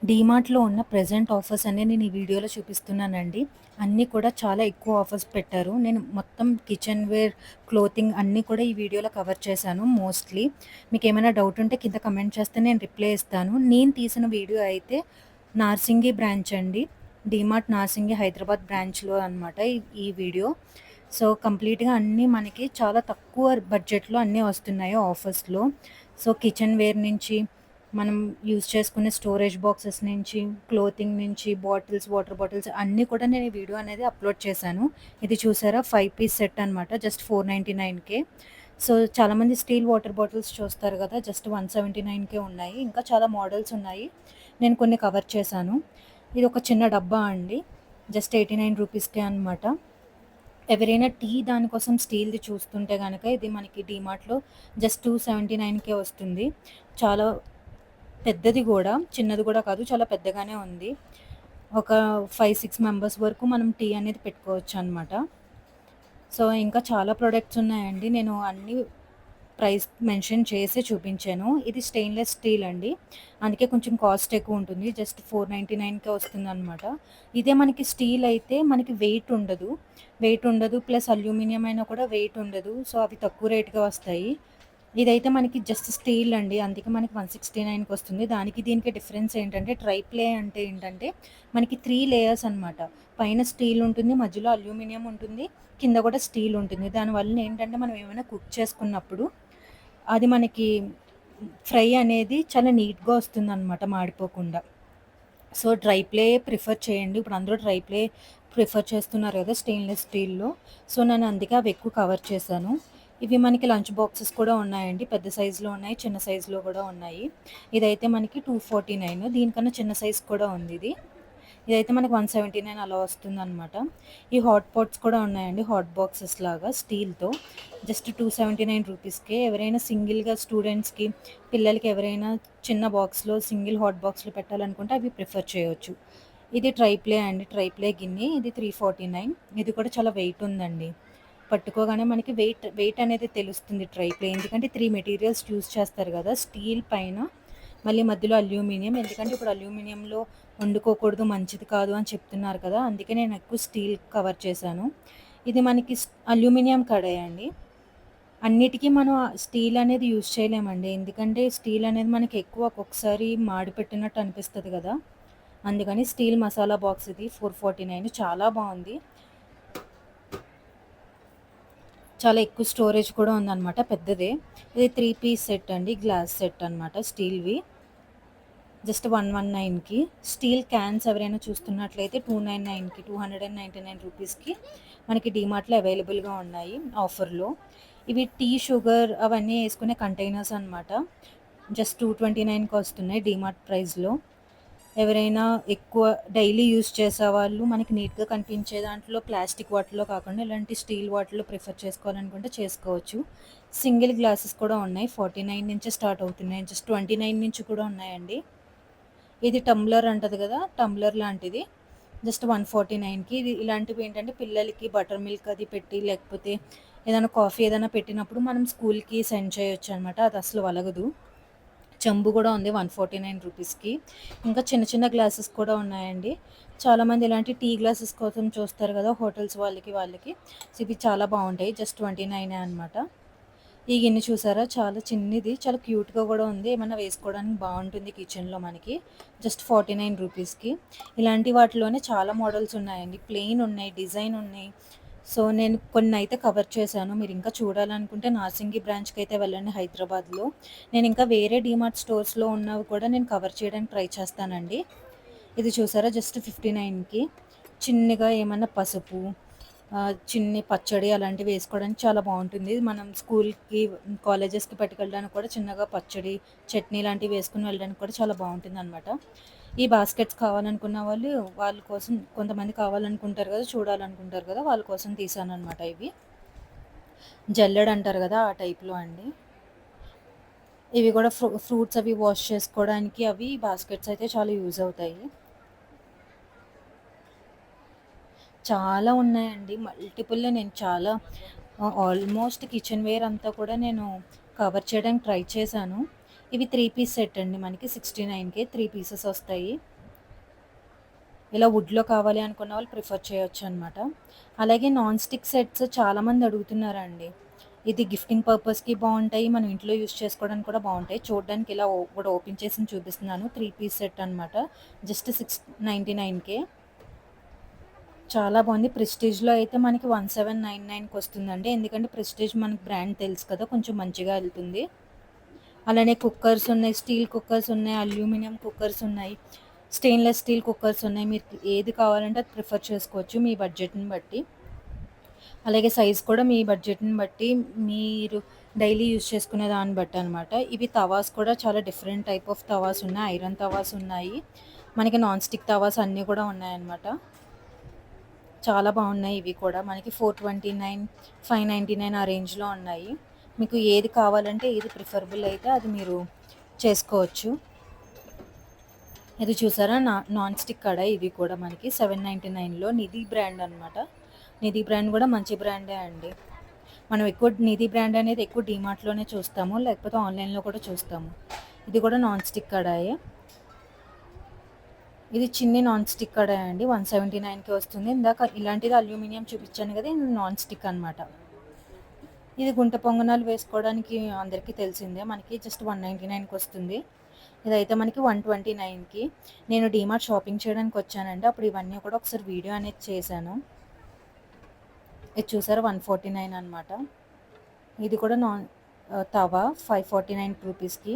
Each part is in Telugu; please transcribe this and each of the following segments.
డీమార్ట్‌లో ఉన్న ప్రెజెంట్ ఆఫర్స్ అన్నీ నేను ఈ వీడియోలో చూపిస్తున్నానండి. అన్నీ కూడా చాలా ఎక్కువ ఆఫర్స్ పెట్టారు. నేను మొత్తం కిచెన్ వేర్, క్లోతింగ్ అన్నీ కూడా ఈ వీడియోలో కవర్ చేశాను మోస్ట్‌లీ. మీకేమైనా డౌట్ ఉంటే కింద కమెంట్ చేస్తే నేను రిప్లై ఇస్తాను. నేను తీసిన వీడియో అయితే నార్సింగి బ్రాంచ్ అండి. డీమార్ట్ నార్సింగి హైదరాబాద్ బ్రాంచ్‌లో అనమాట ఈ వీడియో. సో, కంప్లీట్‌గా అన్నీ మనకి చాలా తక్కువ బడ్జెట్‌లో అన్నీ వస్తున్నాయి ఆఫర్స్‌లో. సో, కిచెన్ వేర్ నుంచి మనం యూజ్ చేసుకునే స్టోరేజ్ బాక్సెస్ నుంచి, క్లోతింగ్ నుంచి, బాటిల్స్, వాటర్ బాటిల్స్ అన్నీ కూడా నేను ఈ వీడియో అనేది అప్‌లోడ్ చేశాను. ఇది చూసారా 5 పీస్ సెట్ అనమాట. జస్ట్ 499కే. సో, చాలామంది స్టీల్ వాటర్ బాటిల్స్ చూస్తారు కదా! జస్ట్ 179కే ఉన్నాయి. ఇంకా చాలా మోడల్స్ ఉన్నాయి. నేను కొన్ని కవర్ చేశాను. ఇది ఒక చిన్న డబ్బా అండి. జస్ట్ 89 రూపీస్‌కే అనమాట. ఎవరైనా టీ దానికోసం స్టీల్‌ది చూస్తుంటే గనక ఇది మనకి డీమార్ట్‌లో జస్ట్ 279కే వస్తుంది. చాలా పెద్దది గూడా, చిన్నది గూడా కాదు. చాలా పెద్దగానే ఉంది. ఒక 5, 6 మెంబర్స్ వరకు మనం టీ అనేది పెట్టుకోవచ్చనమాట. సో, ఇంకా చాలా ప్రొడక్ట్స్ ఉన్నాయండి. నేను అన్నీ ప్రైస్ మెన్షన్ చేసే చూపించాను. ఇది స్టెయిన్‌లెస్ స్టీల్ అండి. అందుకే కొంచెం కాస్ట్ ఎక్కువుంటుంది. జస్ట్ 499కే వస్తుందనమాట. ఇదే మనకి స్టీల్ అయితే మనకి వెయిట్ ఉండదు. వెయిట్ ఉండదు. ప్లస్ అల్యూమినియం అయినా కూడా వెయిట్ ఉండదు. సో, అవి తక్కువ రేట్‌కే వస్తాయి. ఇదైతే మనకి జస్ట్ స్టీల్ అండి. అందుకే మనకి 169కి వస్తుంది. దానికి దీనికి డిఫరెన్స్ ఏంటంటే ట్రైప్లే అంటే ఏంటంటే మనకి 3 లేయర్స్ అనమాట. పైన స్టీల్ ఉంటుంది. మధ్యలో అల్యూమినియం ఉంటుంది. కింద కూడా స్టీల్ ఉంటుంది. దానివలన ఏంటంటే మనం ఏమైనా కుక్ చేసుకున్నప్పుడు అది మనకి ఫ్రై అనేది చాలా నీట్‌గా వస్తుందనమాట మాడిపోకుండా. సో, డ్రై ప్లే ప్రిఫర్ చేయండి. ఇప్పుడు అందరూ డ్రై ప్లే ప్రిఫర్ చేస్తున్నారు కదా! స్టెయిన్‌లెస్ స్టీల్‌లో. సో, నేను అందుకే అవి ఎక్కువ కవర్ చేశాను. ఇవి మనకి లంచ్ బాక్సెస్ కూడా ఉన్నాయండి. పెద్ద సైజులో ఉన్నాయి. చిన్న సైజులో కూడా ఉన్నాయి. ఇదైతే మనకి 249 దీనికన్నా చిన్న సైజ్ కూడా ఉంది ఇది. ఇదైతే మనకి 179 అలా వస్తుందనమాట. ఈ హాట్ పాట్స్ కూడా ఉన్నాయండి. హాట్ బాక్సెస్ లాగా స్టీల్‌తో. జస్ట్ 279 రూపీస్‌కే ఎవరైనా సింగిల్‌గా స్టూడెంట్స్‌కి, పిల్లలకి ఎవరైనా చిన్న బాక్స్‌లో సింగిల్ హాట్ బాక్స్‌లో పెట్టాలనుకుంటే అవి ప్రిఫర్ చేయొచ్చు. ఇది ట్రై ప్లే అండి. ట్రై ప్లే గిన్నె. ఇది 349 ఇది కూడా చాలా వెయిట్ ఉందండి. పట్టుకోగానే మనకి వెయిట్ అనేది తెలుస్తుంది ట్రై ప్లే. ఎందుకంటే 3 మెటీరియల్స్ యూజ్ చేస్తారు కదా! స్టీల్ పైన మళ్ళీ మధ్యలో అల్యూమినియం. ఎందుకంటే ఇప్పుడు అల్యూమినియంలో వండుకోకూడదు, మంచిది కాదు అని చెప్తున్నారు కదా! అందుకే నేను ఎక్కువ స్టీల్ కవర్ చేశాను. ఇది మనకి అల్యూమినియం కడాయి అండి. అన్నిటికి మనం స్టీల్ అనేది యూజ్ చేయలేమండి. ఎందుకంటే స్టీల్ అనేది మనకి ఎక్కువ ఒక్కొక్కసారి మాడిపెట్టినట్టు అనిపిస్తది కదా! అందుకని స్టీల్ మసాలా బాక్స్ ఇది 449 చాలా బావుంది. చాలా ఎక్కువ స్టోరేజ్ కూడా ఉందనమాట. పెద్దదే. ఇది 3 పీస్ సెట్ అండి. గ్లాస్ సెట్ అనమాట స్టీల్‌వి. జస్ట్ 119కి. స్టీల్ క్యాన్స్ ఎవరైనా చూస్తున్నట్లయితే 299కి, 299 రూపీస్‌కి మనకి డీమార్ట్‌లో అవైలబుల్‌గా ఉన్నాయి ఆఫర్‌లో. ఇవి టీ, షుగర్ అవన్నీ యేసుకునే కంటైనర్స్ అనమాట. జస్ట్ 229కి వస్తున్నాయి డీమార్ట్ ప్రైస్‌లో. ఎవరైనా ఎక్కువ డైలీ యూజ్ చేసేవాళ్ళు మనకి నీట్‌గా కనిపించే దాంట్లో ప్లాస్టిక్ వాటిల్లో కాకుండా ఇలాంటి స్టీల్ వాటిల్లో ప్రిఫర్ చేసుకోవాలనుకుంటే చేసుకోవచ్చు. సింగిల్ గ్లాసెస్ కూడా ఉన్నాయి. 49 నుంచే స్టార్ట్ అవుతున్నాయి. జస్ట్ 29 నుంచి కూడా ఉన్నాయండి. ఇది టంబ్లర్ అంటది కదా! టంబ్లర్ లాంటిది. జస్ట్ 149కి ఇది ఇలాంటివి ఏంటంటే పిల్లలకి బటర్ మిల్క్ అది పెట్టి లేకపోతే ఏదైనా కాఫీ ఏదైనా పెట్టినప్పుడు మనం స్కూల్‌కి సెండ్ చేయొచ్చనమాట. అది అసలు వలగదు. చెంబు కూడా ఉంది 149 రూపీస్‌కి. ఇంకా చిన్న చిన్న గ్లాసెస్ కూడా ఉన్నాయండి. చాలామంది ఇలాంటి టీ గ్లాసెస్ కోసం చూస్తారు కదా! హోటల్స్ వాళ్ళకి. సో, ఇవి చాలా బావుంటాయి. జస్ట్ 29 అనమాట. ఈ గిన్నె చూసారా? చాలా చిన్నది. చాలా క్యూట్‌గా గూడా ఉంది. ఏమన్నా వేసుకోవడానికి బావుంటుంది కిచెన్‌లో మనకి. జస్ట్ 49 రూపీస్‌కి. ఇలాంటి వాటిలోనే చాలా మోడల్స్ ఉన్నాయండి. ప్లెయిన్ ఉన్నాయి, డిజైన్ ఉన్నాయి. సో, నేను కొన్నైతే కవర్ చేశాను. మీరింకా చూడాలనుకుంటే నార్సింగి బ్రాంచ్‌కైతే వెళ్ళండి హైదరాబాద్‌లో. నేనింకా వేరే డీమార్ట్ స్టోర్స్‌లో ఉన్నవి కూడా నేను కవర్ చేయడానికి ట్రై చేస్తానండి. ఇది చూసారా? జస్ట్ 59కి. చిన్నగా ఏమన్నా పసుపు చిన్ని పచ్చడి అలాంటివి వేసుకోవడానికి చాలా బావుంటుంది. మనం స్కూల్‌కి, కాలేజెస్‌కి పట్టుకెళ్ళడానికి కూడా చిన్నగా పచ్చడి, చట్నీ లాంటివి వేసుకొని వెళ్ళడానికి కూడా చాలా బావుంటుందనమాట. ఈ బాస్కెట్స్ కావాలనుకున్న వాళ్ళు, వాళ్ళ కోసం కొంతమంది కావాలనుకుంటారు కదా! చూడాలనుకుంటారు కదా! వాళ్ళ కోసం తీశాననమాట ఇవి. జల్లెడ అంటారు కదా! ఆ టైప్‌లో అండి. ఇవి కూడా ఫ్రూట్స్ అవి వాష్ చేసుకోవడానికి అవి బాస్కెట్స్ అయితే చాలా యూజ్ అవుతాయి. చాలా ఉన్నాయండి. మల్టిపుల్ నేను చాలా ఆల్మోస్ట్ కిచెన్ వేర్ అంతా కూడా నేను కవర్ చేయడానికి ట్రై చేశాను. ఇవి 3 పీస్ సెట్ అండి. మనకి 69కే 3 పీసెస్ వస్తాయి. ఇలా వుడ్‌లో కావాలి అనుకున్న వాళ్ళు ప్రిఫర్ చేయొచ్చనమాట. అలాగే నాన్ స్టిక్ సెట్స్ చాలామంది అడుగుతున్నారండి. ఇది గిఫ్టింగ్ పర్పస్‌కి బావుంటాయి. మనం ఇంట్లో యూజ్ చేసుకోవడానికి కూడా బావుంటాయి. చూడడానికి ఇలా కూడా ఓపెన్ చేసి చూపిస్తున్నాను. 3 పీస్ సెట్ అనమాట. జస్ట్ 699కే. చాలా బాగుంది. ప్రెస్టీజ్‌లో అయితే మనకి 1799కి వస్తుందండి. ఎందుకంటే ప్రెస్టీజ్ మనకి బ్రాండ్ తెలుసు కదా! కొంచెం మంచిగా ఎళ్తుంది. అలానే కుక్కర్స్ ఉన్నాయి. స్టీల్ కుక్కర్స్ ఉన్నాయి. అల్యూమినియం కుక్కర్స్ ఉన్నాయి. స్టెయిన్‌లెస్ స్టీల్ కుక్కర్స్ ఉన్నాయి. మీకు ఏది కావాలంటే అది ప్రిఫర్ చేసుకోవచ్చు మీ బడ్జెట్‌ని బట్టి. అలాగే సైజ్ కూడా మీ బడ్జెట్‌ని బట్టి మీరు డైలీ యూజ్ చేసుకునే దాన్ని బట్టి అనమాట. ఇవి తవాస్ కూడా చాలా డిఫరెంట్ టైప్ ఆఫ్ తవాస్ ఉన్నాయి. ఐరన్ తవాస్ ఉన్నాయి. మనకి నాన్ స్టిక్ తవాస్ అన్నీ కూడా ఉన్నాయన్నమాట. చాలా బాగున్నాయి ఇవి కూడా. మనకి 429, 599 ఆ రేంజ్‌లో ఉన్నాయి. మీకు ఏది కావాలంటే ఏది ప్రిఫరబుల్ అయితే అది మీరు చేసుకోవచ్చు. ఇది చూసారా నాన్ స్టిక్ కడాయి ఇది కూడా మనకి 799లో నిధి బ్రాండ్ అనమాట. నిధి బ్రాండ్ కూడా మంచి బ్రాండే అండి. మనం ఎక్కువ నిధి బ్రాండ్ అనేది ఎక్కువ డీమార్ట్‌లోనే చూస్తాము. లేకపోతే ఆన్‌లైన్‌లో కూడా చూస్తాము. ఇది కూడా నాన్ స్టిక్ కడాయే. ఇది చిన్ని నాన్ స్టిక్ కడాయి అండి. 179కి వస్తుంది. ఇందాక ఇలాంటిది అల్యూమినియం చూపించాను కదా! ఇది నాన్ స్టిక్ అనమాట. ఇది గుంట పొంగనాలు వేసుకోవడానికి అందరికీ తెలిసిందే. మనకి జస్ట్ 199కి వస్తుంది. ఇదైతే మనకి 129కి. నేను డీమార్ట్ షాపింగ్ చేయడానికి వచ్చానండి. అప్పుడు ఇవన్నీ కూడా ఒకసారి వీడియో అనేది చేశాను. ఇది చూసారా 149 అనమాట. ఇది కూడా తవా 549 రూపీస్‌కి.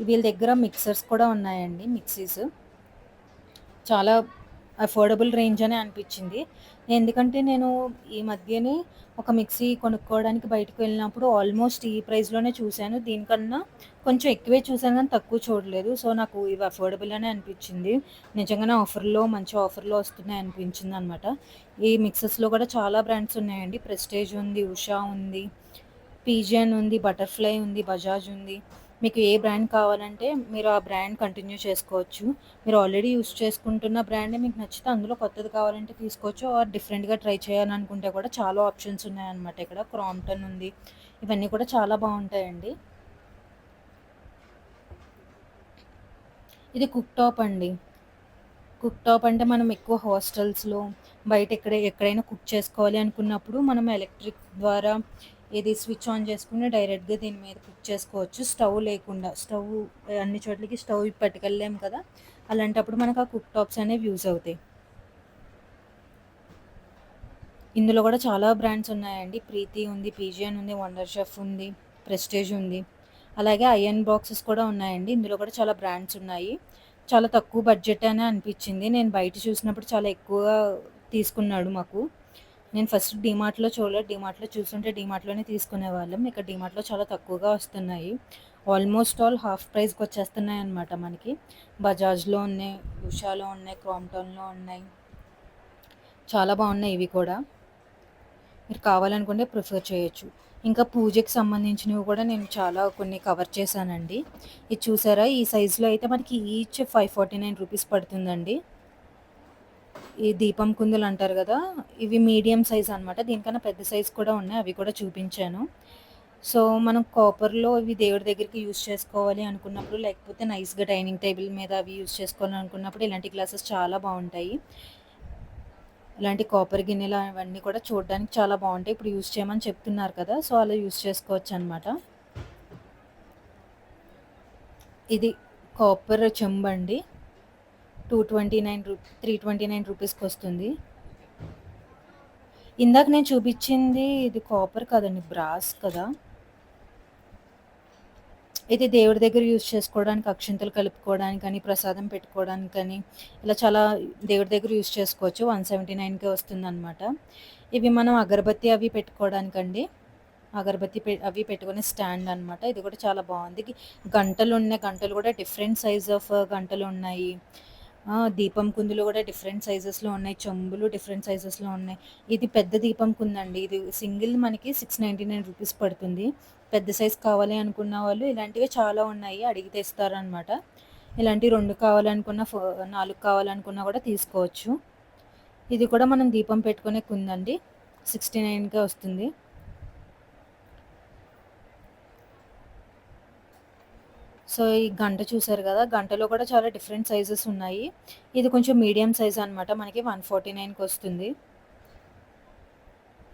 వీళ్ళ దగ్గర మిక్సర్స్ కూడా ఉన్నాయండి. మిక్సీస్. చాలా అఫోర్డబుల్ రేంజ్ అనే అనిపించింది. ఎందుకంటే నేను ఈ మధ్యనే ఒక మిక్సీ కొనుక్కోవడానికి బయటకు వెళ్ళినప్పుడు ఆల్మోస్ట్ ఈ ప్రైస్‌లోనే చూశాను. దీనికన్నా కొంచెం ఎక్కువే చూశాను కానీ తక్కువ చూడలేదు. సో, నాకు ఇవి అఫోర్డబుల్ అనే అనిపించింది. నిజంగానే మంచి ఆఫర్‌లో వస్తున్నాయి అనిపించిందనమాట. ఈ మిక్సర్స్‌లో కూడా చాలా బ్రాండ్స్ ఉన్నాయండి. ప్రెస్టేజ్ ఉంది, ఉషా ఉంది, పీజియన్ ఉంది, బటర్‌ఫ్లై ఉంది, బజాజ్ ఉంది. మీకు ఏ బ్రాండ్ కావాలంటే మీరు ఆ బ్రాండ్ కంటిన్యూ చేసుకోవచ్చు. మీరు ఆల్రెడీ యూజ్ చేసుకుంటున్న బ్రాండే మీకు నచ్చితే అందులో కొత్తది కావాలంటే తీసుకోవచ్చు. ఆర్ డిఫరెంట్‌గా ట్రై చేయాలనుకుంటే కూడా చాలా ఆప్షన్స్ ఉన్నాయన్నమాట ఇక్కడ. క్రాంప్టన్ ఉంది. ఇవన్నీ కూడా చాలా బావుంటాయండి. ఇది కుక్ టాప్ అండి. కుక్ టాప్ అంటే మనం ఎక్కువ హాస్టల్స్‌లో బయట ఎక్కడైనా కుక్ చేసుకోవాలి అనుకున్నప్పుడు మనం ఎలక్ట్రిక్ ద్వారా ఇది స్విచ్ ఆన్ చేసుకొని డైరెక్ట్‌గా దీని మీద కుక్ చేసుకోవచ్చు. స్టవ్ లేకుండా. అన్ని చోట్లకి స్టవ్ పట్టుకెళ్ళలేము కదా! అలాంటప్పుడు మనకు ఆ కుక్ టాప్స్ అనేవి యూజ్ అవుతాయి. ఇందులో కూడా చాలా బ్రాండ్స్ ఉన్నాయండి. ప్రీతి ఉంది, పీజియన్ ఉంది, వండర్ షెఫ్ ఉంది, ప్రెస్టీజ్ ఉంది. అలాగే ఐరన్ బాక్సెస్ కూడా ఉన్నాయండి. ఇందులో కూడా చాలా బ్రాండ్స్ ఉన్నాయి. చాలా తక్కువ బడ్జెట్ అనే అనిపించింది. నేను బయట చూసినప్పుడు చాలా ఎక్కువగా తీసుకున్నాడు మాకు. నేను ఫస్ట్ డీమార్ట్‌లో చూడలేదు. డీమార్ట్‌లో చూసుంటే డీమార్ట్‌లోనే తీసుకునేవాళ్ళం. ఇక్కడ డీమార్ట్‌లో చాలా తక్కువగా వస్తున్నాయి. ఆల్మోస్ట్ ఆల్ హాఫ్ ప్రైస్‌కి వచ్చేస్తున్నాయన్నమాట మనకి. బజాజ్‌లో ఉన్నాయి, ఉషాలో ఉన్నాయి, క్రాంప్టన్‌లో ఉన్నాయి. చాలా బాగున్నాయి ఇవి కూడా. మీరు కావాలనుకుంటే ప్రిఫర్ చేయొచ్చు. ఇంకా పూజకి సంబంధించినవి కూడా నేను చాలా కొన్ని కవర్ చేశానండి. ఇది చూసారా? ఈ సైజులో అయితే మనకి ఈచ్ 549 రూపీస్ పడుతుందండి. ఈ దీపం కుందులు అంటారు కదా! ఇవి మీడియం సైజ్ అనమాట. దీనికన్నా పెద్ద సైజ్ కూడా ఉన్నాయి. అవి కూడా చూపించాను. సో, మనం కాపర్‌లో ఇవి దేవుడి దగ్గరికి యూజ్ చేసుకోవాలి అనుకున్నప్పుడు, లేకపోతే నైస్‌గా డైనింగ్ టేబుల్ మీద అవి యూజ్ చేసుకోవాలనుకున్నప్పుడు ఇలాంటి గ్లాసెస్ చాలా బావుంటాయి. ఇలాంటి కాపర్ గిన్నెలు అవన్నీ కూడా చూడడానికి చాలా బాగుంటాయి. ఇప్పుడు యూజ్ చేయమని చెప్తున్నారు కదా! సో, అలా యూజ్ చేసుకోవచ్చనమాట. ఇది కాపర్ చెంబండి. 329 రూపీస్‌కొస్తుంది. ఇందాక నేను చూపించింది ఇది కాపర్ కాదండి. బ్రాస్ కదా! ఇది దేవుడి దగ్గర యూజ్ చేసుకోవడానికి, అక్షింతలు కలుపుకోవడానికని, ప్రసాదం పెట్టుకోవడానికని, ఇలా చాలా దేవుడి దగ్గర యూజ్ చేసుకోవచ్చు. 179కే వస్తుందనమాట. ఇవి మనం అగరబత్తి అవి పెట్టుకోవడానికండి. అవి పెట్టుకునే స్టాండ్ అనమాట. ఇది కూడా చాలా బాగుంది. గంటలు కూడా డిఫరెంట్ సైజ్ ఆఫ్ గంటలున్నాయి. దీపం కుందులు కూడా డిఫరెంట్ సైజెస్‌లో ఉన్నాయి. చెంబులు డిఫరెంట్ సైజెస్‌లో ఉన్నాయి. ఇది పెద్ద దీపం కుందండి. ఇది సింగిల్ మనకి 699 రూపీస్ పడుతుంది. పెద్ద సైజ్ కావాలి అనుకున్న వాళ్ళు ఇలాంటివి చాలా ఉన్నాయి. అడిగితే ఇస్తారనమాట. ఇలాంటివి 2 కావాలనుకున్న 4 కావాలనుకున్నా కూడా తీసుకోవచ్చు. ఇది కూడా మనం దీపం పెట్టుకునే కుందండి. 69కే వస్తుంది. సో, ఈ గంట చూసారు గదా! గంటలో కూడా చాలా డిఫరెంట్ సైజెస్ ఉన్నాయి. ఇది కొంచెం మీడియం సైజ్ అనమాట. మనకి 149కి.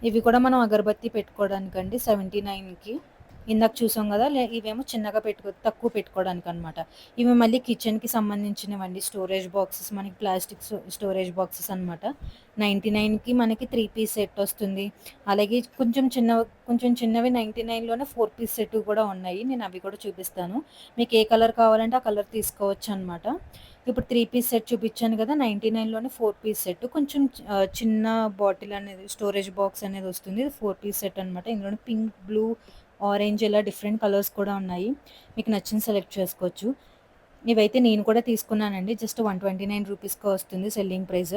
ఇవి కూడా మనం అగరబత్తి పెట్టుకోవడానికండి 79కి. ఇందాక చూసాం గదా! ఇవేమో చిన్నగా తక్కువ పెట్టుకోవడానికనమాట. ఇవి మళ్ళీ కిచెన్‌కి సంబంధించినవండి. స్టోరేజ్ బాక్సెస్ మనకి ప్లాస్టిక్ స్టోరేజ్ బాక్సెస్ అనమాట. 99కి మనకి 3 పీస్ సెట్ వస్తుంది. అలాగే కొంచెం చిన్నవి 99లోనే 4 పీస్ సెట్ కూడా ఉన్నాయి. నేను అవి కూడా చూపిస్తాను. మీకు ఏ కలర్ కావాలంటే ఆ కలర్ తీసుకోవచ్చనమాట. ఇప్పుడు 3 పీస్ సెట్ చూపించాను కదా! 99లోనే 4 పీస్ సెట్. కొంచెం చిన్న బాటిల్ అనేది స్టోరేజ్ బాక్స్ అనేది వస్తుంది. ఇది 4 పీస్ సెట్ అనమాట. ఇందులోనే పింక్, బ్లూ, ఆరెంజ్ ఇలా డిఫరెంట్ కలర్స్ కూడా ఉన్నాయి. మీకు నచ్చింది సెలెక్ట్ చేసుకోవచ్చు. ఇవైతే నేను కూడా తీసుకున్నానండి. జస్ట్ 129 రూపీస్‌కే వస్తుంది సెల్లింగ్ ప్రైస్.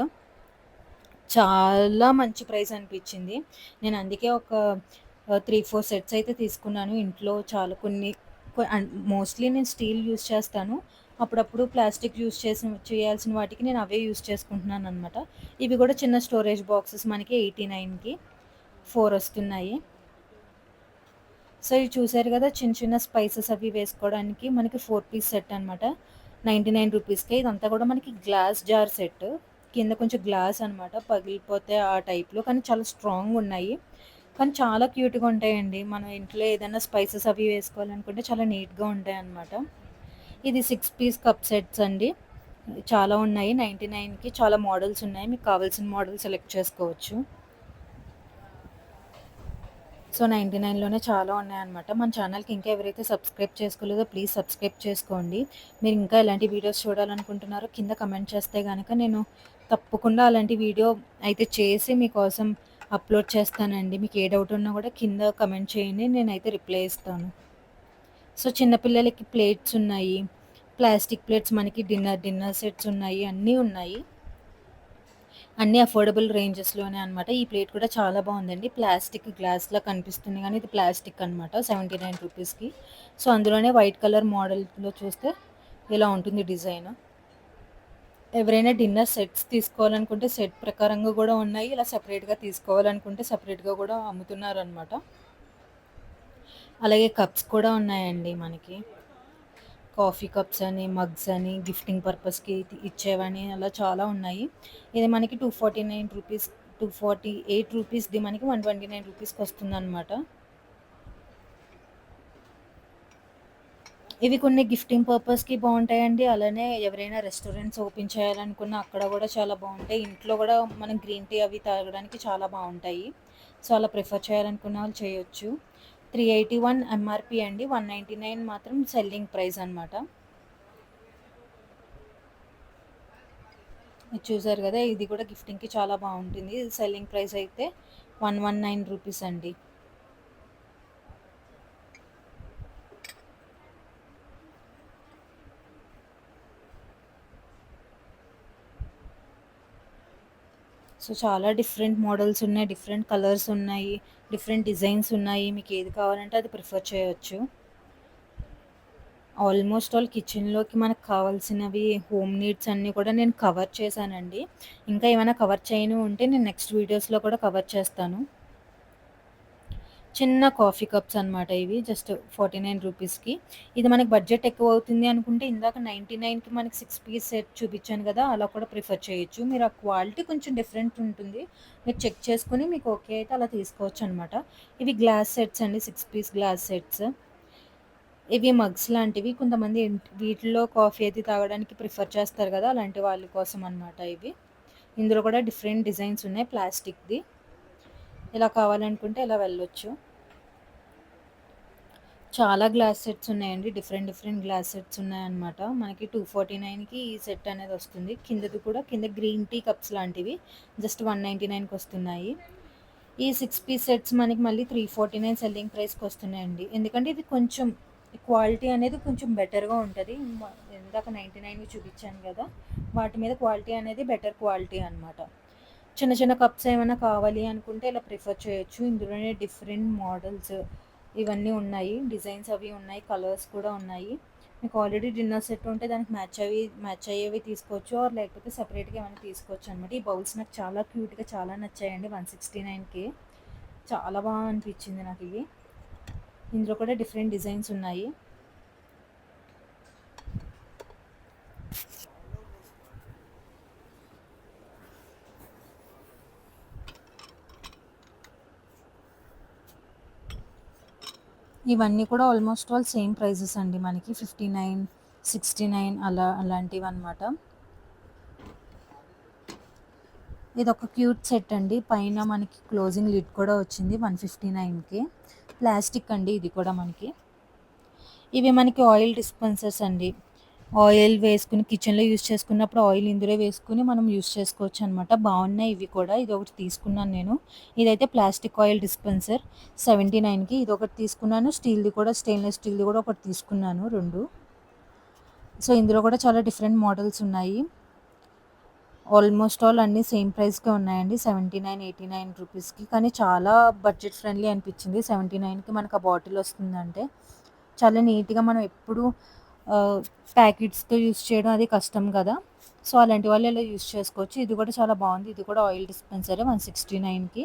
చాలా మంచి ప్రైస్ అనిపించింది. నేను అందుకే ఒక 3, 4 సెట్స్ అయితే తీసుకున్నాను. ఇంట్లో చాలా కొన్ని మోస్ట్‌లీ నేను స్టీల్ యూజ్ చేస్తాను. అప్పుడప్పుడు ప్లాస్టిక్ చేయాల్సిన వాటికి నేను అవే యూజ్ చేసుకుంటున్నాననమాట. ఇవి కూడా చిన్న స్టోరేజ్ బాక్సెస్ మనకి 89కి 4 వస్తున్నాయి. సో, ఇవి చూసారు కదా! చిన్న చిన్న స్పైసెస్ అవి వేసుకోవడానికి మనకి 4 పీస్ సెట్ అనమాట. 99 రూపీస్‌కే. ఇదంతా కూడా మనకి గ్లాస్ జార్ సెట్. కింద కొంచెం గ్లాస్ అనమాట. పగిలిపోతే ఆ టైప్‌లో కానీ చాలా స్ట్రాంగున్నాయి. కానీ చాలా క్యూట్‌గా ఉంటాయండి. మనం ఇంట్లో ఏదైనా స్పైసెస్ అవి వేసుకోవాలనుకుంటే చాలా నీట్‌గా ఉంటాయన్నమాట. ఇది 6 పీస్ కప్ సెట్స్ అండి. చాలా ఉన్నాయి. 99కి చాలా మోడల్స్ ఉన్నాయి. మీకు కావాల్సిన మోడల్ సెలెక్ట్ చేసుకోవచ్చు. సో, 99లోనే చాలా ఉన్నాయన్నమాట. మన ఛానల్‌కి ఇంకా ఎవరైతే సబ్స్క్రైబ్ చేసుకోలేదో ప్లీజ్ సబ్స్క్రైబ్ చేసుకోండి. మీరు ఇంకా ఎలాంటి వీడియోస్ చూడాలనుకుంటున్నారో కింద కమెంట్ చేస్తే గనక నేను తప్పకుండా అలాంటి వీడియో అయితే చేసి మీకోసం అప్లోడ్ చేస్తానండి. మీకు ఏ డౌట్ ఉన్నా కూడా కింద కమెంట్ చేయండి. నేనైతే రిప్లై ఇస్తాను. సో, చిన్న పిల్లలకి ప్లేట్స్ ఉన్నాయి. ప్లాస్టిక్ ప్లేట్స్ మనకి డిన్నర్ సెట్స్ ఉన్నాయి. అన్నీ ఉన్నాయి. అన్నీ అఫోర్డబుల్ రేంజెస్‌లోనే అనమాట. ఈ ప్లేట్ కూడా చాలా బావుందండి. ప్లాస్టిక్ గ్లాస్‌లా కనిపిస్తుంది గానీ ఇది ప్లాస్టిక్ అనమాట. 79 రూపీస్‌కి. సో, అందులోనే వైట్ కలర్ మోడల్‌లో చూస్తే ఇలా ఉంటుంది డిజైన్. ఎవరైనా డిన్నర్ సెట్స్ తీసుకోవాలనుకుంటే సెట్ ప్రకారంగా గూడా ఉన్నాయి. ఇలా సెపరేట్‌గా తీసుకోవాలనుకుంటే సెపరేట్‌గా గూడా అమ్ముతున్నారనమాట. అలాగే కప్స్ కూడా ఉన్నాయండి మనకి. కాఫీ కప్స్ అని, మగ్స్ అని, గిఫ్టింగ్ పర్పస్‌కి ఇచ్చేవని అలా చాలా ఉన్నాయి. ఇది మనకి 249 రూపీస్, 248 రూపీస్‌ది మనకి 129 రూపీస్‌కొస్తుందనమాట. ఇవి కొన్ని గిఫ్టింగ్ పర్పస్‌కి బావుంటాయండి. అలానే ఎవరైనా రెస్టారెంట్స్ ఓపెన్ చేయాలనుకున్నా అక్కడ గూడా చాలా బావుంటాయి. ఇంట్లో గూడా మనం గ్రీన్ టీ అవి తాగడానికి చాలా బావుంటాయి. సో, అలా ప్రిఫర్ చేయాలనుకున్న వాళ్ళు చేయొచ్చు. 381 ఎంఆర్‌పీ అండి. 199 మాత్రం సెల్లింగ్ ప్రైస్ అనమాట. ఇది చూసారు గదా! ఇది కూడా గిఫ్టింగ్‌కి చాలా బావుంటుంది. ఇది సెల్లింగ్ ప్రైస్ అయితే 119 రూపీస్ అండి. సో, చాలా డిఫరెంట్ మోడల్స్ ఉన్నాయి. డిఫరెంట్ కలర్స్ ఉన్నాయి. డిఫరెంట్ డిజైన్స్ ఉన్నాయి. మీకు ఏది కావాలంటే అది ప్రిఫర్ చేయొచ్చు. ఆల్మోస్ట్ ఆల్ కిచెన్‌లోకి మనకు కావాల్సినవి హోమ్ నీడ్స్ అన్నీ కూడా నేను కవర్ చేశానండి. ఇంకా ఏమైనా కవర్ చేయనివి ఉంటే నేను నెక్స్ట్ వీడియోస్‌లో కూడా కవర్ చేస్తాను. చిన్న కాఫీ కప్స్ అనమాట ఇవి. జస్ట్ 49 రూపీస్‌కి. ఇది మనకి బడ్జెట్ ఎక్కువవుతుంది అనుకుంటే ఇందాక 99కి మనకి 6 పీస్ సెట్ చూపిచ్చాను గదా! అలా కూడా ప్రిఫర్ చేయొచ్చు. మీరు ఆ క్వాలిటీ కొంచెం డిఫరెంట్ ఉంటుంది. మీరు చెక్ చేసుకొని మీకు ఓకే అయితే అలా తీసుకోవచ్చనమాట. ఇవి గ్లాస్ సెట్స్ అండి. 6 పీస్ గ్లాస్ సెట్స్. ఇవి మగ్స్ లాంటివి. కొంతమంది వీటిల్లో కాఫీ అది తాగడానికి ప్రిఫర్ చేస్తారు గదా! అలాంటి వాళ్ళ కోసం అనమాట ఇవి. ఇందులో కూడా డిఫరెంట్ డిజైన్స్ ఉన్నాయి ప్లాస్టిక్‌ది. ఇలా కావాలనుకుంటే ఇలా వెళ్ళొచ్చు. చాలా గ్లాస్ సెట్స్ ఉన్నాయండి. డిఫరెంట్ గ్లాస్ సెట్స్ ఉన్నాయన్నమాట. మనకి 249కి ఈ సెట్ అనేది వస్తుంది. కిందది కూడా కింద గ్రీన్ టీ కప్స్ లాంటివి జస్ట్ 199కి వస్తున్నాయి. ఈ 6 పీస్ సెట్స్ మనకి మళ్ళీ 349 సెల్లింగ్ ప్రైస్‌కి వస్తున్నాయండి. ఎందుకంటే ఇది కొంచెం క్వాలిటీ అనేది కొంచెం బెటర్‌గా ఉంటది. ఇందాక 99వి చూపించాను గదా! వాటి మీద క్వాలిటీ అనేది బెటర్ క్వాలిటీ అనమాట. చిన్న చిన్న కప్స్ ఏమైనా కావాలి అనుకుంటే ఇలా ప్రిఫర్ చేయొచ్చు. ఇందులోనే డిఫరెంట్ మోడల్స్ ఇవన్నీ ఉన్నాయి. డిజైన్స్ అవి ఉన్నాయి. కలర్స్ కూడా ఉన్నాయి. మీకు ఆల్రెడీ డిన్నర్ సెట్ ఉంటే దానికి మ్యాచ్ అయ్యేవి తీసుకోవచ్చు. ఆర్ లేకపోతే సెపరేట్‌గా ఏమైనా తీసుకోవచ్చు అనమాట. ఈ బౌల్స్ నాకు చాలా క్యూట్‌గా చాలా నచ్చాయండి. 169కి చాలా బాగా అనిపించింది నాకు ఇవి. ఇందులో కూడా డిఫరెంట్ డిజైన్స్ ఉన్నాయి. ఇవన్నీ కూడా ఆల్మోస్ట్ ఆల్ సేమ్ ప్రైజెస్ అండి మనకి 59, 69 అలాంటివన్నమాట. ఇదొక క్యూట్ సెట్ అండి. పైన మనకి క్లోజింగ్ లిడ్ కూడా వచ్చింది 159కి. ప్లాస్టిక్ అండి ఇది కూడా మనకి. ఇవి మనకి ఆయిల్ డిస్పెన్సర్స్ అండి. ఆయిల్ వేసుకుని కిచెన్‌లో యూజ్ చేసుకున్నప్పుడు ఆయిల్ ఇందులో వేసుకొని మనం యూజ్ చేసుకోవచ్చనమాట. బావున్నాయి ఇవి కూడా. ఇదొకటి తీసుకున్నాను నేను. ఇదైతే ప్లాస్టిక్ ఆయిల్ డిస్పెన్సర్ 79కి. ఇదొకటి తీసుకున్నాను. స్టీల్‌ది కూడా స్టెయిన్‌లెస్ స్టీల్‌ది కూడా ఒకటి తీసుకున్నాను 2. సో, ఇందులో కూడా చాలా డిఫరెంట్ మోడల్స్ ఉన్నాయి. ఆల్మోస్ట్ ఆల్ అన్నీ సేమ్ ప్రైస్‌కే ఉన్నాయండి. 79, 89 రూపీస్‌కి. కానీ చాలా బడ్జెట్ ఫ్రెండ్లీ అనిపించింది. 79కి మనకు ఆ బాటిల్ వస్తుందంటే. చాలా నీట్‌గా మనం ఎప్పుడు ప్యాకెట్స్‌తో యూజ్ చేయడం అది కష్టం కదా! సో, అలాంటి వాళ్ళు ఇలా యూజ్ చేసుకోవచ్చు. ఇది కూడా చాలా బావుంది. ఇది కూడా ఆయిల్ డిస్పెన్సరే 169కి.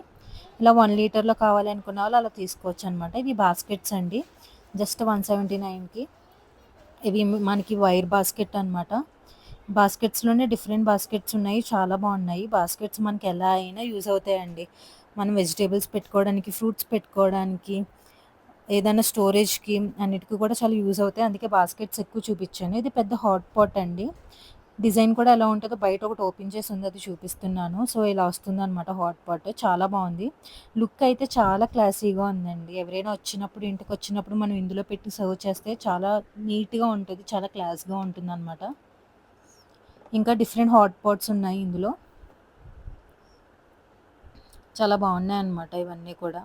ఇలా 1 లీటర్‌లో కావాలనుకున్న వాళ్ళు అలా తీసుకోవచ్చనమాట. ఇవి బాస్కెట్స్ అండి. జస్ట్ 179కి. ఇవి మనకి వైర్ బాస్కెట్ అనమాట. బాస్కెట్స్‌లోనే డిఫరెంట్ బాస్కెట్స్ ఉన్నాయి. చాలా బాగున్నాయి. బాస్కెట్స్ మనకి ఎలా అయినా యూజ్ అవుతాయండి. మనం వెజిటబుల్స్ పెట్టుకోవడానికి, ఫ్రూట్స్ పెట్టుకోవడానికి, ఏదైనా స్టోరేజ్‌కి అన్నిటికి కూడా చాలా యూజ్ అవుతాయి. అందుకే బాస్కెట్స్ ఎక్కువ చూపించాను. ఇది పెద్ద హాట్ పాట్ అండి. డిజైన్ కూడా ఎలా ఉంటదో బయట ఒకటి ఓపెన్ చేసి ఉంది అది చూపిస్తున్నాను. సో, ఇలా వస్తుందనమాట హాట్ పాట్. చాలా బాగుంది. లుక్ అయితే చాలా క్లాసీగా ఉందండి. ఎవరైనా వచ్చినప్పుడు ఇంటికొచ్చినప్పుడు మనం ఇందులో పెట్టి సర్వ్ చేస్తే చాలా నీట్‌గా ఉంటది. చాలా క్లాస్‌గా ఉంటుందనమాట. ఇంకా డిఫరెంట్ హాట్ పాట్స్ ఉన్నాయి ఇందులో. చాలా బాగున్నాయన్నమాట ఇవన్నీ కూడా.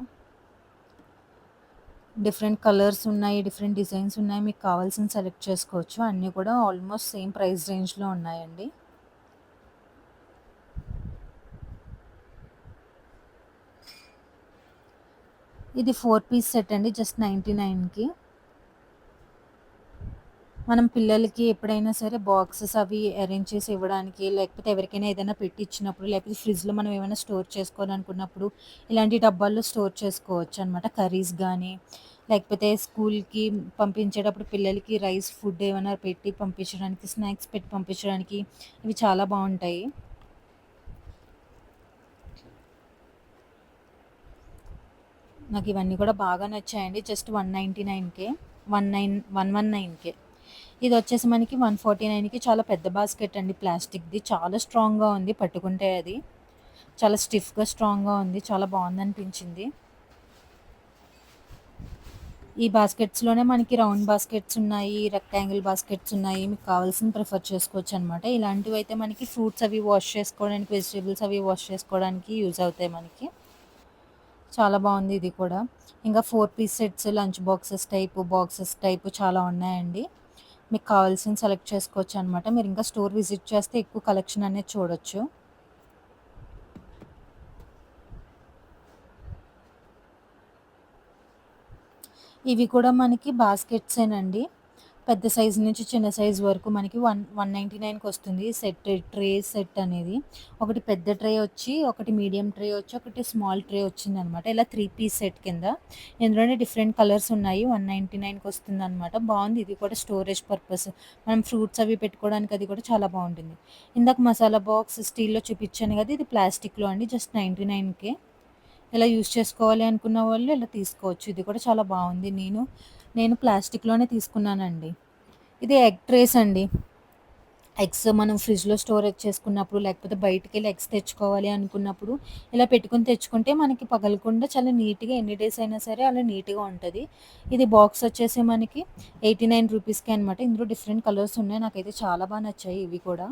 డిఫరెంట్ కలర్స్ ఉన్నాయి. డిఫరెంట్ డిజైన్స్ ఉన్నాయి. మీకు కావాల్సింది సెలెక్ట్ చేసుకోవచ్చు. అన్నీ కూడా ఆల్మోస్ట్ సేమ్ ప్రైస్ రేంజ్‌లో ఉన్నాయండి. ఇది 4 పీస్ సెట్ అండి. జస్ట్ 99కి. మనం పిల్లలకి ఎప్పుడైనా సరే బాక్సెస్ అవి అరేంజ్ చేసి ఇవ్వడానికి, లేకపోతే ఎవరికైనా ఏదైనా పెట్టి ఇచ్చినప్పుడు, లేకపోతే ఫ్రిడ్జ్‌లో మనం ఏమైనా స్టోర్ చేసుకోవాలనుకున్నప్పుడు, ఇలాంటి డబ్బాల్లో స్టోర్ చేసుకోవచ్చనమాట. కర్రీస్ గానీ, లేకపోతే స్కూల్‌కి పంపించేటప్పుడు పిల్లలకి రైస్ ఫుడ్ ఏమైనా పెట్టి పంపించడానికి, స్నాక్స్ పెట్టి పంపించడానికి ఇవి చాలా బావుంటాయి. నాకు ఇవన్నీ కూడా బాగా నచ్చాయండి. జస్ట్ 199కే. 119కే. ఇదొచ్చేసి మనకి 149కి చాలా పెద్ద బాస్కెట్ అండి ప్లాస్టిక్‌ది. చాలా స్ట్రాంగ్‌గా ఉంది పట్టుకుంటే అది. చాలా స్టిఫ్‌గా, స్ట్రాంగ్‌గా ఉంది. చాలా బావుందనిపించింది. ఈ బాస్కెట్స్‌లోనే మనకి రౌండ్ బాస్కెట్స్ ఉన్నాయి, రెక్టాంగిల్ బాస్కెట్స్ ఉన్నాయి. మీకు కావాల్సింది ప్రిఫర్ చేసుకోవచ్చనమాట. ఇలాంటివైతే మనకి ఫ్రూట్స్ అవి వాష్ చేసుకోవడానికి, వెజిటబుల్స్ అవి వాష్ చేసుకోవడానికి యూజ్ అవుతాయి మనకి. చాలా బావుంది ఇది కూడా. ఇంకా 4 piece sets, lunch boxes type చాలా ఉన్నాయండి. మీకు కావాల్సింది సెలెక్ట్ చేసుకోవచ్చనమాట. మీరింకా స్టోర్ విజిట్ చేస్తే ఎక్కువ కలెక్షన్ అనేది చూడొచ్చు. ఇవి కూడా మనకి బాస్కెట్సేనండి. పెద్ద సైజు నుంచి చిన్న సైజు వరకు మనకి 199కి వస్తుంది. ట్రే సెట్ అనేది. ఒకటి పెద్ద ట్రే వచ్చి, ఒకటి మీడియం ట్రే వచ్చి, ఒకటి స్మాల్ ట్రే వచ్చిందనమాట. ఇలా 3 పీస్ సెట్ కింద. ఇందులోనే డిఫరెంట్ కలర్స్ ఉన్నాయి. 199కి వస్తుందనమాట. బావుంది ఇది కూడా స్టోరేజ్ పర్పస్. మనం ఫ్రూట్స్ అవి పెట్టుకోవడానికి అది కూడా చాలా బావుంటుంది. ఇందాక మసాలా బాక్స్ స్టీల్‌లో చూపించాను కదా! ఇది ప్లాస్టిక్‌లో అండి. జస్ట్ 99కే. ఇలా యూజ్ చేసుకోవాలి అనుకున్న వాళ్ళు ఇలా తీసుకోవచ్చు. ఇది కూడా చాలా బావుంది. నేను ప్లాస్టిక్‌లోనే తీసుకున్నానండి. ఇది ఎగ్ ట్రేస్ అండి. ఎగ్స్ మనం ఫ్రిడ్జ్‌లో స్టోరేజ్ చేసుకున్నప్పుడు, లేకపోతే బయటికెళ్ళి ఎగ్స్ తెచ్చుకోవాలి అనుకున్నప్పుడు, ఇలా పెట్టుకొని తెచ్చుకుంటే మనకి పగలకుండా చాలా నీట్‌గా ఎన్ని డేస్ అయినా సరే అలా నీట్‌గా ఉంటది. ఇది బాక్స్ వచ్చేసి మనకి 89 రూపీస్‌కే అనమాట. ఇందులో డిఫరెంట్ కలర్స్ ఉన్నాయి. నాకైతే చాలా నచ్చాయి ఇవి కూడా.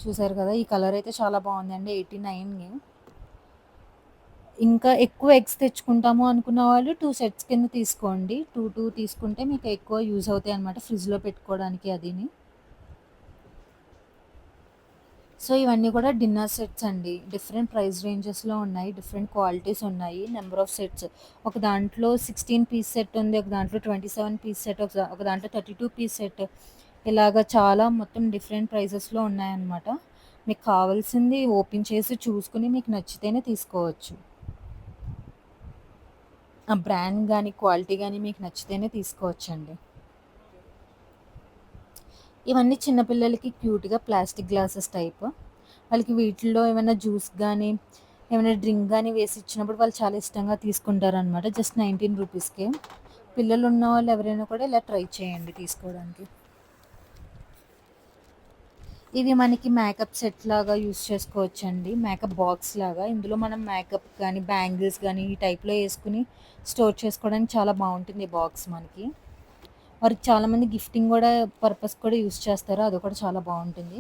చూసారు కదా! ఈ కలర్ అయితే చాలా బావుందండి. 89 ఇంకా ఎక్కువ ఎగ్స్ తెచ్చుకుంటాము అనుకున్న వాళ్ళు 2 సెట్స్ కింద తీసుకోండి. 2 తీసుకుంటే మీకు ఎక్కువ యూజ్ అవుతాయన్నమాట ఫ్రిడ్జ్‌లో పెట్టుకోవడానికి అదిని. సో, ఇవన్నీ కూడా డిన్నర్ సెట్స్ అండి. డిఫరెంట్ ప్రైస్ రేంజెస్‌లో ఉన్నాయి. డిఫరెంట్ క్వాలిటీస్ ఉన్నాయి. Number of sets. ఒక దాంట్లో 16 పీస్ సెట్ ఉంది. ఒక దాంట్లో 27 పీస్ సెట్, ఒక దాంట్లో 32 పీస్ సెట్. ఇలాగ చాలా మొత్తం డిఫరెంట్ ప్రైజెస్‌లో ఉన్నాయన్నమాట. మీకు కావాల్సింది ఓపెన్ చేసి చూసుకొని మీకు నచ్చితేనే తీసుకోవచ్చు. ఆ బ్రాండ్ గాని, క్వాలిటీ గాని మీకు నచ్చితేనే తీసుకోవచ్చండి. ఇవన్నీ చిన్న పిల్లలకి క్యూట్‌గా ప్లాస్టిక్ గ్లాసెస్ టైప్. వాళ్ళకి వీటిల్లో ఏమైనా జ్యూస్ గానీ, ఏమైనా డ్రింక్ గాని వేసి ఇచ్చినప్పుడు వాళ్ళు చాలా ఇష్టంగా తీసుకుంటారనమాట. జస్ట్ 19 రూపీస్‌కే. పిల్లలు ఉన్నవాళ్ళు ఎవరైనా కూడా ఇలా ట్రై చేయండి తీసుకోవడానికి. ఇవి మనకి మేకప్ సెట్ లాగా యూజ్ చేసుకోవచ్చండి. మేకప్ బాక్స్ లాగా. ఇందులో మనం మేకప్ గానీ, బ్యాంగిల్స్ గానీ ఈ టైప్‌లో యేసుకొని స్టోర్ చేసుకోవడానికి చాలా బావుంటుంది ఈ బాక్స్ మనకి. వారికి చాలామంది గిఫ్టింగ్ గూడా పర్పస్ కూడా యూజ్ చేస్తారు. అది కూడా చాలా బావుంటుంది.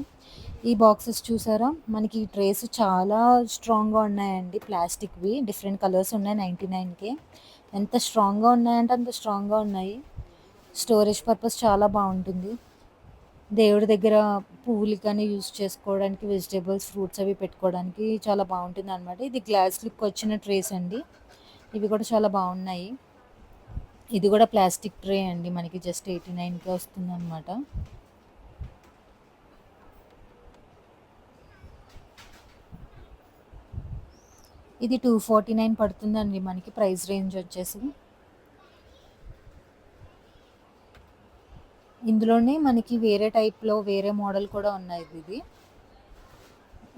ఈ బాక్సెస్ చూసారా? మనకి ఈ ట్రేస్ చాలా స్ట్రాంగ్‌గా ఉన్నాయండి. ప్లాస్టిక్‌వి డిఫరెంట్ కలర్స్ ఉన్నాయి 99కే. ఎంత స్ట్రాంగ్‌గా ఉన్నాయంటే అంత స్ట్రాంగ్‌గా ఉన్నాయి. స్టోరేజ్ పర్పస్ చాలా బావుంటుంది. దేవుడి దగ్గర పువ్వులు కానీ యూజ్ చేసుకోవడానికి, వెజిటబుల్స్, ఫ్రూట్స్ అవి పెట్టుకోవడానికి చాలా బావుంటుందనమాట. ఇది గ్లాస్ లుక్ వచ్చిన ట్రేస్ అండి. ఇవి కూడా చాలా బావున్నాయి. ఇది కూడా ప్లాస్టిక్ ట్రే అండి. మనకి జస్ట్ 89కే వస్తుందనమాట. ఇది 249 పడుతుందండి మనకి ప్రైస్ రేంజ్ వచ్చేసి. ఇందులోనే మనకి వేరే టైప్‌లో వేరే మోడల్ కూడా ఉన్నాయి ఇది.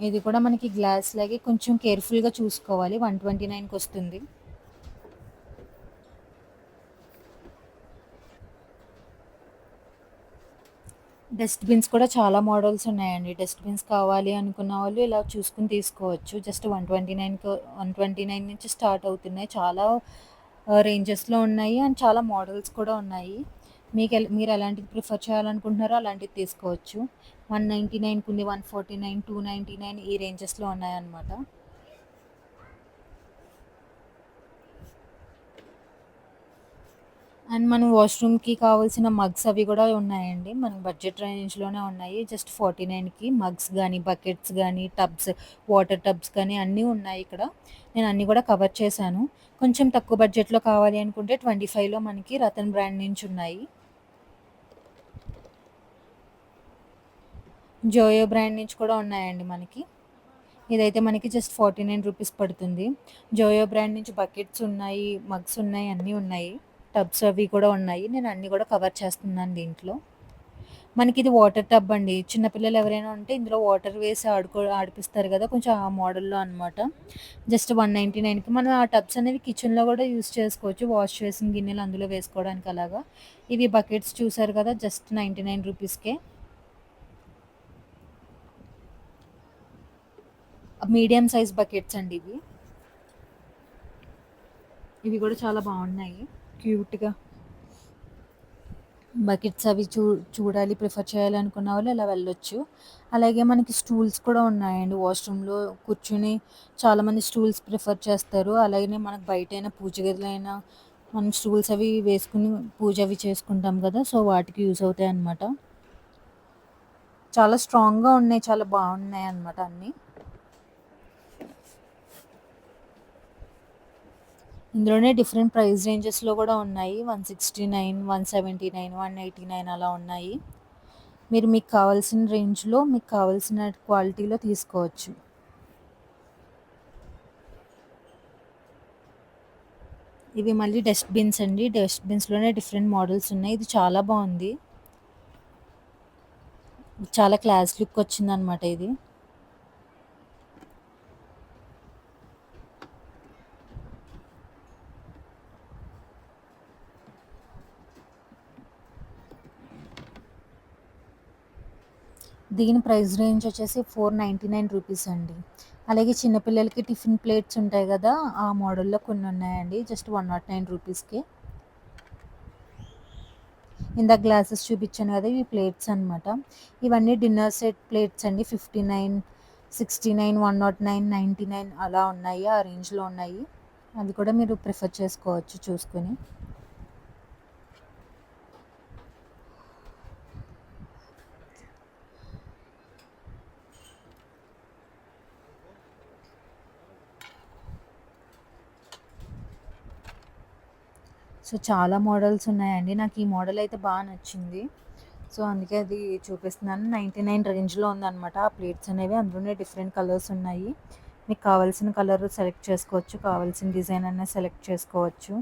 ఇది కూడా మనకి గ్లాస్ లాగే కొంచెం కేర్‌ఫుల్‌గా చూసుకోవాలి. 129కి వస్తుంది. డస్ట్‌బిన్స్ కూడా చాలా మోడల్స్ ఉన్నాయండి. డస్ట్‌బిన్స్ కావాలి అనుకున్న వాళ్ళు ఇలా చూసుకొని తీసుకోవచ్చు. జస్ట్ 129 నుంచి స్టార్ట్ అవుతున్నాయి. చాలా రేంజెస్‌లో ఉన్నాయి అండ్ చాలా మోడల్స్ కూడా ఉన్నాయి. మీరు ఎలాంటిది ప్రిఫర్ చేయాలనుకుంటున్నారో అలాంటిది తీసుకోవచ్చు. 199కి ఉంది, 149, 299 ఈ రేంజెస్‌లో ఉన్నాయన్నమాట. అండ్ మనం వాష్‌రూమ్‌కి కావాల్సిన మగ్స్ అవి గూడా ఉన్నాయండి. మనకి బడ్జెట్ రేంజ్‌లోనే ఉన్నాయి. జస్ట్ 49కి మగ్స్ గానీ, బకెట్స్ గానీ, టబ్స్, వాటర్ టబ్స్ కానీ అన్నీ ఉన్నాయి ఇక్కడ. నేను అన్నీ గూడా కవర్ చేశాను. కొంచెం తక్కువ బడ్జెట్‌లో కావాలి అనుకుంటే 25లో మనకి రతన్ బ్రాండ్ నుంచి ఉన్నాయి. జోయో బ్రాండ్ నుంచి కూడా ఉన్నాయండి మనకి. ఇదైతే మనకి జస్ట్ 49 రూపీస్ పడుతుంది. జోయో బ్రాండ్ నుంచి బకెట్స్ ఉన్నాయి, మగ్స్ ఉన్నాయి, అన్నీ ఉన్నాయి. టబ్స్ అవి కూడా ఉన్నాయి. నేను అన్నీ గూడా కవర్ చేస్తున్నాను దీంట్లో. మనకిది వాటర్ టబ్ అండి. చిన్న పిల్లలు ఎవరైనా ఉంటే ఇందులో వాటర్ వేసి ఆడిపిస్తారు గదా! కొంచెం ఆ మోడల్‌లో అనమాట. జస్ట్ 199కి మనం ఆ టబ్స్ అనేవి కిచెన్‌లో గూడా యూజ్ చేసుకోవచ్చు. వాష్ చేసిన గిన్నెలు అందులో వేసుకోవడానికి అలాగా. ఇవి బకెట్స్ చూసారు కదా! జస్ట్ 99 రూపీస్‌కే. మీడియం సైజ్ బకెట్స్ అండి ఇవి. ఇవి గూడా చాలా బావున్నాయి. క్యూట్‌గా. బకెట్స్ అవి చూడాలి, ప్రిఫర్ చేయాలనుకున్న వాళ్ళు ఇలా వెళ్ళొచ్చు. అలాగే మనకి స్టూల్స్ కూడా ఉన్నాయండి. వాష్‌రూమ్‌లో కూర్చొని చాలామంది స్టూల్స్ ప్రిఫర్ చేస్తారు. అలాగనే మనకు బయటైనా పూజ గదిలో అయినా మనం స్టూల్స్ అవి వేసుకొని పూజ అవి చేసుకుంటాం కదా! సో, వాటికి యూజ్ అవుతాయన్నమాట. చాలా స్ట్రాంగ్‌గా ఉన్నాయి. చాలా బాగున్నాయన్నమాట అన్నీ. ఇందులోనే డిఫరెంట్ ప్రైస్ రేంజెస్‌లో కూడా ఉన్నాయి. 169, 179, 189 అలా ఉన్నాయి. మీరు మీకు కావాల్సిన రేంజ్‌లో, మీకు కావాల్సిన క్వాలిటీలో తీసుకోవచ్చు. ఇవి మళ్ళీ డస్ట్‌బిన్స్ అండి. డస్ట్‌బిన్స్‌లోనే డిఫరెంట్ మోడల్స్ ఉన్నాయి. ఇది చాలా బావుంది. చాలా క్లాస్ లుక్ వచ్చిందనమాట ఇది. దీని ప్రైస్ రేంజ్ వచ్చేసి 499 రూపీస్ అండి. అలాగే చిన్న పిల్లలకి టిఫిన్ ప్లేట్స్ ఉంటాయి గదా! ఆ మోడల్‌లో కొన్ని ఉన్నాయండి. జస్ట్ 109 రూపీస్‌కే. ఇందాక గ్లాసెస్ చూపించాను కదా! ఇవి ప్లేట్స్ అనమాట. ఇవన్నీ డిన్నర్ సెట్ ప్లేట్స్ అండి. 59, 69, 109, 99 అలా ఉన్నాయి. ఆ రేంజ్‌లో ఉన్నాయి. అవి కూడా మీరు ప్రిఫర్ చేసుకోవచ్చు చూసుకొని. సో, చాలా మోడల్స్ ఉన్నాయండి. నాకు ఈ మోడల్ అయితే బా నచ్చింది. సో, అందుకే అది చూపిస్తున్నాను. 99 రేంజ్‌లో ఉందనమాట. ఆ ప్లేట్స్ అనేవి అందులోనే డిఫరెంట్ కలర్స్ ఉన్నాయి. మీకు కావాల్సిన కలర్ సెలెక్ట్ చేసుకోవచ్చు. కావాల్సిన డిజైన్ అన్నా సెలెక్ట్ చేసుకోవచ్చు.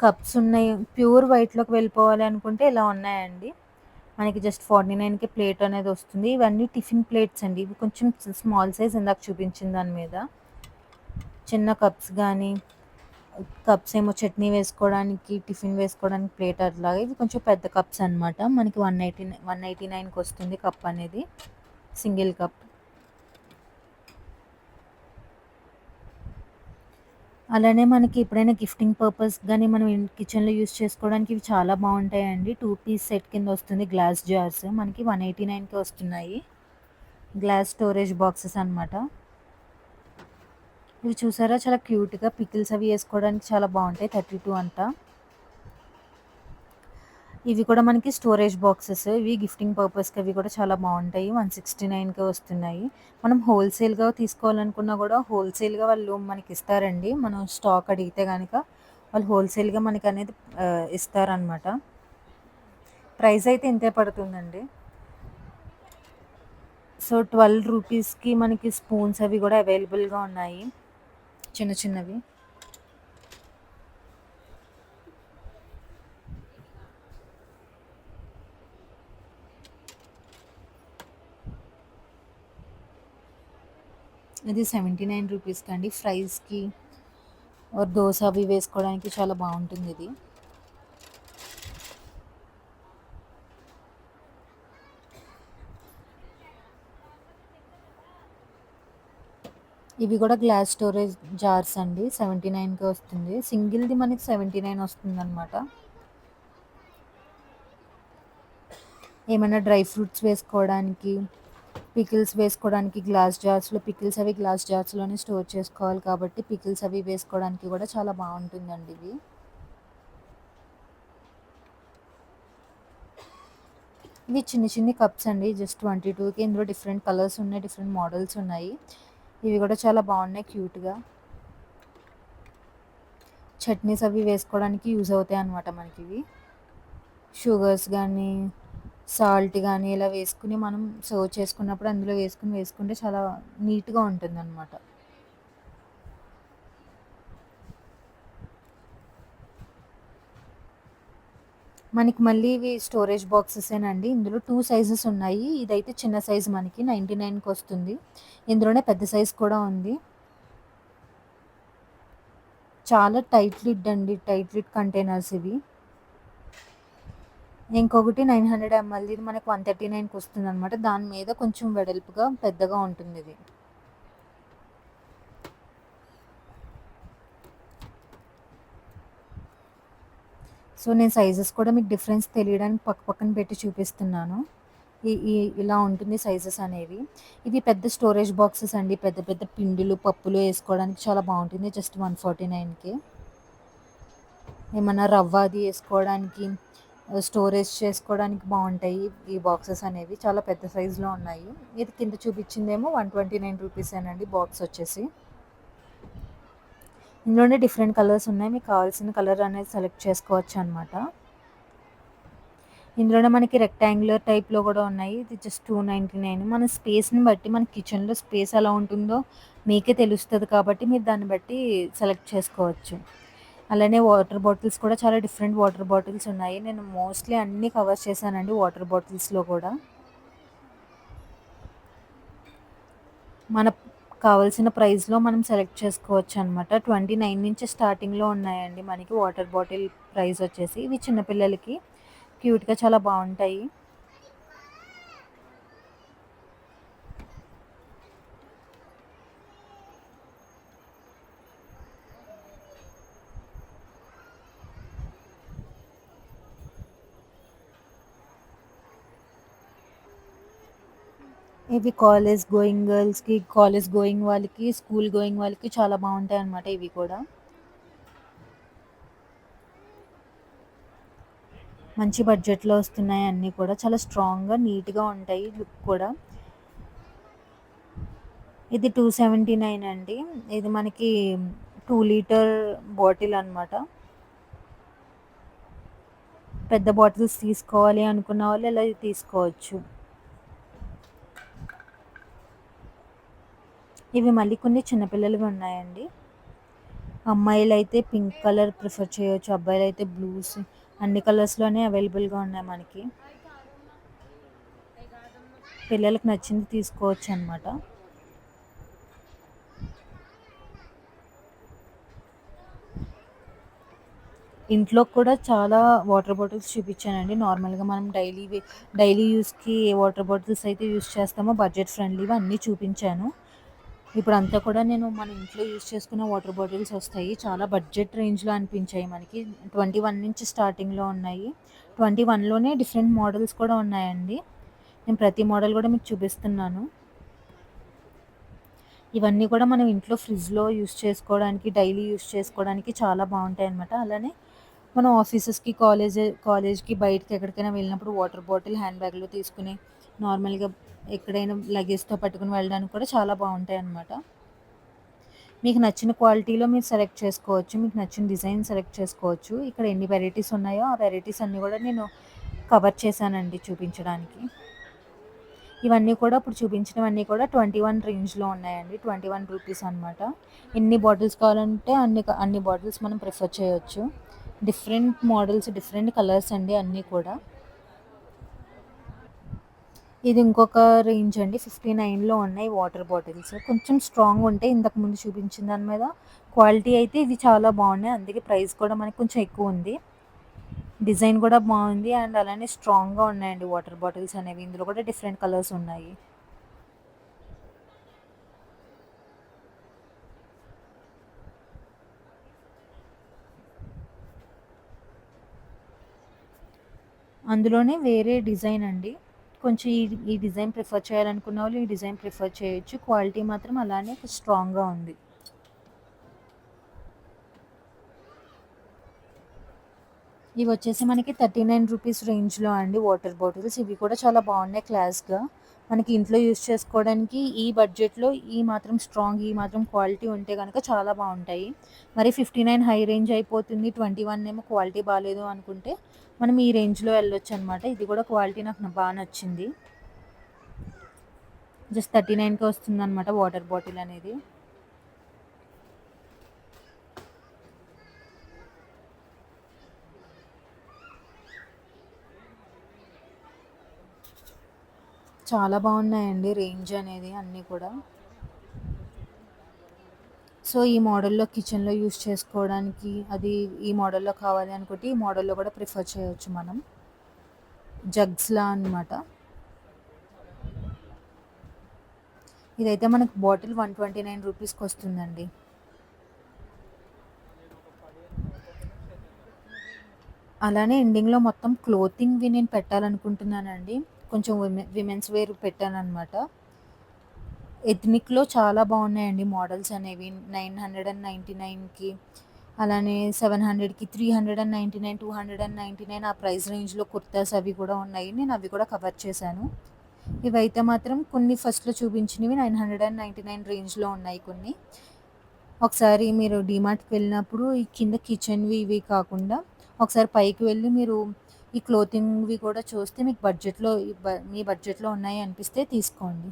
కప్స్ ఉన్నాయి. ప్యూర్ వైట్‌లోకి వెళ్ళిపోవాలి అనుకుంటే ఇలా ఉన్నాయండి. మనకి జస్ట్ 49కి ప్లేట్ అనేది వస్తుంది. ఇవన్నీ టిఫిన్ ప్లేట్స్ అండి. ఇవి కొంచెం స్మాల్ సైజ్ ఇందాక చూపించిన దాని మీద. చిన్న కప్స్ గానీ, కప్స్ ఏమో చట్నీ వేసుకోవడానికి, టిఫిన్ వేసుకోవడానికి ప్లేట్ అట్లాగా. ఇవి కొంచెం పెద్ద కప్స్ అనమాట. మనకి 189కి వస్తుంది కప్ అనేది. Single cup. అలానే మనకి ఎప్పుడైనా గిఫ్టింగ్ పర్పస్ గానీ మనం కిచెన్‌లో యూజ్ చేసుకోవడానికి ఇవి చాలా బావుంటాయండి. 2 పీస్ సెట్ కింద వస్తుంది గ్లాస్ జార్స్. మనకి 189కే వస్తున్నాయి. గ్లాస్ స్టోరేజ్ బాక్సెస్ అనమాట. ఇవి చూసారా చాలా క్యూట్‌గా పికిల్స్ అవి ఏసుకోవడానికి చాలా బావుంటాయి. 32 అంట. ఇవి కూడా మనకి స్టోరేజ్ బాక్సెస్. ఇవి గిఫ్టింగ్ పర్పస్‌కి అవి కూడా చాలా బావుంటాయి. 169కే వస్తున్నాయి. మనం హోల్‌సేల్‌గా తీసుకోవాలనుకున్నా కూడా హోల్‌సేల్‌గా వాళ్ళు మనకిస్తారండి. మనం స్టాక్ అడిగితే గనక వాళ్ళు హోల్‌సేల్‌గా మనకనేది ఇస్తారనమాట. ప్రైస్ అయితే ఇంతే పడుతుందండి. సో, 12 రూపీస్‌కి మనకి స్పూన్స్ అవి కూడా అవైలబుల్‌గా ఉన్నాయి. చిన్న చిన్నవి. ఇది 79 రూపీస్‌కండి. ఫ్రైస్‌కి ఆర్ దోస అవి వేసుకోవడానికి చాలా బావుంటుందిది. ఇవి కూడా గ్లాస్ స్టోరేజ్ జార్స్ అండి. 79కే వస్తుంది. సింగిల్‌ది మనకి 79 వస్తుందనమాట. ఏమైనా డ్రై ఫ్రూట్స్ వేసుకోవడానికి, పికిల్స్ వేసుకోవడానికి గ్లాస్ జార్స్‌లో పికిల్స్ అవి గ్లాస్ జార్స్‌లోనే స్టోర్ చేసుకోవాలి కాబట్టి పికిల్స్ అవి వేసుకోవడానికి కూడా చాలా బావుంటుందండి ఇవి. ఇవి చిన్ని చిన్ని కప్స్ అండి. జస్ట్ 22కి ఇందులో డిఫరెంట్ కలర్స్ ఉన్నాయి. డిఫరెంట్ మోడల్స్ ఉన్నాయి. ఇవి కూడా చాలా బావున్నాయి క్యూట్‌గా. చట్నీస్ అవి వేసుకోవడానికి యూజ్ అవుతాయన్నమాట మనకివి. షుగర్స్ గానీ, సాల్ట్ గానీ ఇలా వేసుకొని మనం సర్వ్ చేసుకున్నప్పుడు అందులో వేసుకుంటే చాలా నీట్‌గా ఉంటుందన్నమాట. మనకి మళ్ళీ ఇవి స్టోరేజ్ బాక్సెసేనండి. ఇందులో 2 సైజెస్ ఉన్నాయి. ఇదైతే చిన్న సైజ్ మనకి 99కి వస్తుంది. ఇందులోనే పెద్ద సైజ్ కూడా ఉంది. చాలా టైట్ లిడ్ అండి. టైట్ లిడ్ కంటైనర్స్ ఇవి. ఇంకొకటి 900 ఎంఎల్‌ది ఇది మనకు 139కి వస్తుందనమాట. దాని మీద కొంచెం వెడల్పుగా పెద్దగా ఉంటుందిది. సో, నేను సైజెస్ కూడా మీకు డిఫరెన్స్ తెలియడానికి పక్కన పెట్టి చూపిస్తున్నాను. ఈ ఈ ఇలా ఉంటుంది సైజెస్ అనేవి. ఇవి పెద్ద స్టోరేజ్ బాక్సెస్ అండి. పెద్ద పెద్ద పిండిలు, పప్పులు ఏసుకోవడానికి చాలా బావుంటుంది. జస్ట్ 149కే. ఏమన్నా రవ్వ అది ఏసుకోవడానికి, స్టోరేజ్ చేసుకోవడానికి బావుంటాయి ఈ బాక్సెస్ అనేవి. చాలా పెద్ద సైజులో ఉన్నాయి. ఇది కింద చూపించిందేమో 129 రూపీసేనండి బాక్స్ వచ్చేసి. ఇందులోనే డిఫరెంట్ కలర్స్ ఉన్నాయి. మీకు కావాల్సిన కలర్ అనేది సెలెక్ట్ చేసుకోవచ్చనమాట. ఇందులోనే మనకి రెక్టాంగులర్ టైప్‌లో గూడా ఉన్నాయి. ఇది జస్ట్ 299. మన స్పేస్‌ని బట్టి మన కిచెన్‌లో స్పేస్ ఎలా ఉంటుందో మీకే తెలుస్తది కాబట్టి మీరు దాన్ని బట్టి సెలెక్ట్ చేసుకోవచ్చు. అలానే వాటర్ బాటిల్స్ కూడా చాలా డిఫరెంట్ వాటర్ బాటిల్స్ ఉన్నాయి. నేను మోస్ట్‌లీ అన్నీ కవర్ చేశానండి వాటర్ బాటిల్స్‌లో కూడా. మనకు కావాల్సిన ప్రైస్‌లో మనం సెలెక్ట్ చేసుకోవచ్చనమాట. 29 నుంచి స్టార్టింగ్‌లో ఉన్నాయండి మనకి వాటర్ బాటిల్ ప్రైస్ వచ్చేసి. ఇవి చిన్న పిల్లలకి క్యూట్‌గా చాలా బావుంటాయి. ఇవి కాలేజ్ గోయింగ్ గర్ల్స్‌కి, కాలేజ్ గోయింగ్ వాళ్ళకి, స్కూల్ గోయింగ్ వాళ్ళకి చాలా బావుంటాయన్నమాట ఇవి కూడా. మంచి బడ్జెట్‌లో వస్తున్నాయి అన్నీ కూడా. చాలా స్ట్రాంగ్‌గా, నీట్‌గా ఉంటాయి లుక్ కూడా. ఇది 279 అండి. ఇది మనకి 2 లీటర్ బాటిల్ అనమాట. పెద్ద బాటిల్స్ తీసుకోవాలి అనుకున్న వాళ్ళు ఇలా తీసుకోవచ్చు. ఇవి మళ్ళీ కొన్ని చిన్న పిల్లలవి ఉన్నాయండి. అమ్మాయిలైతే పింక్ కలర్ ప్రిఫర్ చేయొచ్చు. అబ్బాయిలైతే బ్లూస్ అన్ని కలర్స్‌లోనే అవైలబుల్‌గా ఉన్నాయి మనకి. పిల్లలకి నచ్చింది తీసుకోవచ్చనమాట. ఇంట్లో కూడా చాలా వాటర్ బాటిల్స్ చూపించానండి. నార్మల్‌గా మనం డైలీ యూజ్‌కి ఏ వాటర్ బాటిల్స్ అయితే యూజ్ చేస్తామో బడ్జెట్ ఫ్రెండ్లీవి అన్నీ చూపించాను. ఇప్పుడంతా కూడా నేను మన ఇంట్లో యూజ్ చేసుకున్న వాటర్ బాటిల్స్ వస్తాయి. చాలా బడ్జెట్ రేంజ్‌లో అనిపించాయి మనకి. 21 నుంచి స్టార్టింగ్‌లో ఉన్నాయి. 21లోనే డిఫరెంట్ మోడల్స్ కూడా ఉన్నాయండి. నేను ప్రతి మోడల్ కూడా మీకు చూపిస్తున్నాను. ఇవన్నీ కూడా మనం ఇంట్లో ఫ్రిడ్జ్‌లో యూజ్ చేసుకోవడానికి, డైలీ యూజ్ చేసుకోవడానికి చాలా బావుంటాయన్నమాట. అలానే మనం ఆఫీసెస్‌కి, కాలేజ్‌కి బయటకి ఎక్కడికైనా వెళ్ళినప్పుడు వాటర్ బాటిల్ హ్యాండ్ బ్యాగ్‌లో తీసుకొని నార్మల్‌గా ఎక్కడైనా లగేజ్‌తో పట్టుకొని వెళ్ళడానికి కూడా చాలా బావుంటాయన్నమాట. మీకు నచ్చిన క్వాలిటీలో మీరు సెలెక్ట్ చేసుకోవచ్చు. మీకు నచ్చిన డిజైన్ సెలెక్ట్ చేసుకోవచ్చు. ఇక్కడ ఎన్ని వెరైటీస్ ఉన్నాయో ఆ వెరైటీస్ అన్నీ కూడా నేను కవర్ చేశానండి చూపించడానికి. ఇవన్నీ కూడా ఇప్పుడు చూపించినవన్నీ కూడా 21 రేంజ్‌లో ఉన్నాయండి. 21 రూపీస్ అనమాట. ఎన్ని బాటిల్స్ కావాలంటే అన్ని బాటిల్స్ మనం ప్రిఫర్ చేయొచ్చు. డిఫరెంట్ మోడల్స్, డిఫరెంట్ కలర్స్ అండి అన్నీ కూడా. ఇది ఇంకొక రేంజ్ అండి. 59లో ఉన్నాయి వాటర్ బాటిల్స్. కొంచెం స్ట్రాంగ్ ఉంటాయి. ఇంతకు ముందు చూపించిన దాని మీద క్వాలిటీ అయితే ఇవి చాలా బాగున్నాయి. అందుకే ప్రైస్ కూడా మనకి కొంచెం ఎక్కువ ఉంది. డిజైన్ కూడా బాగుంది అండ్ అలానే స్ట్రాంగ్‌గా ఉన్నాయండి వాటర్ బాటిల్స్ అనేవి. ఇందులో కూడా డిఫరెంట్ కలర్స్ ఉన్నాయి. అందులోనే వేరే డిజైన్ అండి. కొంచెం ఈ డిజైన్ ప్రిఫర్ చేయాలనుకున్న వాళ్ళు ఈ డిజైన్ ప్రిఫర్ చేయొచ్చు. క్వాలిటీ మాత్రం అలానే స్ట్రాంగ్‌గా ఉంది. ఇవొచ్చేసి మనకి 39 రూపీస్ రేంజ్‌లో అండి వాటర్ బాటిల్స్. ఇవి కూడా చాలా బాగున్నాయి క్లాస్‌గా. మనకి ఇంట్లో యూజ్ చేసుకోవడానికి ఈ బడ్జెట్‌లో ఈ మాత్రం స్ట్రాంగ్, ఈ మాత్రం క్వాలిటీ ఉంటే గనక చాలా బావుంటాయి. మరి 59 హై రేంజ్ అయిపోతుంది. 21 ఏమో క్వాలిటీ బాలేదు అనుకుంటే మనం ఈ రేంజ్‌లో వెళ్ళొచ్చనమాట. ఇది కూడా క్వాలిటీ నాకు బా నచ్చింది. జస్ట్ 39కే వస్తుందనమాట వాటర్ బాటిల్ అనేది. చాలా బాగున్నాయండి రేంజ్ అనేది అన్నీ కూడా. సో, ఈ మోడల్‌లో కిచెన్‌లో యూజ్ చేసుకోవడానికి అది ఈ మోడల్‌లో కావాలి అనుకుంటే ఈ మోడల్‌లో కూడా ప్రిఫర్ చేయొచ్చు మనం. జగ్స్‌లా అనమాట. ఇదైతే మనకు బాటిల్ 129 రూపీస్‌కొస్తుందండి. అలానే ఎండింగ్‌లో మొత్తం క్లోతింగ్‌వి నేను పెట్టాలనుకుంటున్నానండి. కొంచెం విమెన్స్ వేర్ పెట్టాననమాట. ఎథ్నిక్‌లో చాలా బాగున్నాయండి మోడల్స్ అనేవి. 999కి అలానే 700కి, 399, 299 ఆ ప్రైస్ రేంజ్‌లో కుర్తాస్ అవి కూడా ఉన్నాయి. నేను అవి కూడా కవర్ చేశాను. ఇవైతే మాత్రం కొన్ని ఫస్ట్‌లో చూపించినవి 999 రేంజ్‌లో ఉన్నాయి కొన్ని. ఒకసారి మీరు డీమార్ట్‌కి వెళ్ళినప్పుడు ఈ కింద కిచెన్‌వి ఇవి కాకుండా ఒకసారి పైకి వెళ్ళి మీరు ఈ క్లోతింగ్‌వి కూడా చూస్తే మీకు బడ్జెట్‌లో మీ బడ్జెట్‌లో ఉన్నాయి అనిపిస్తే తీసుకోండి.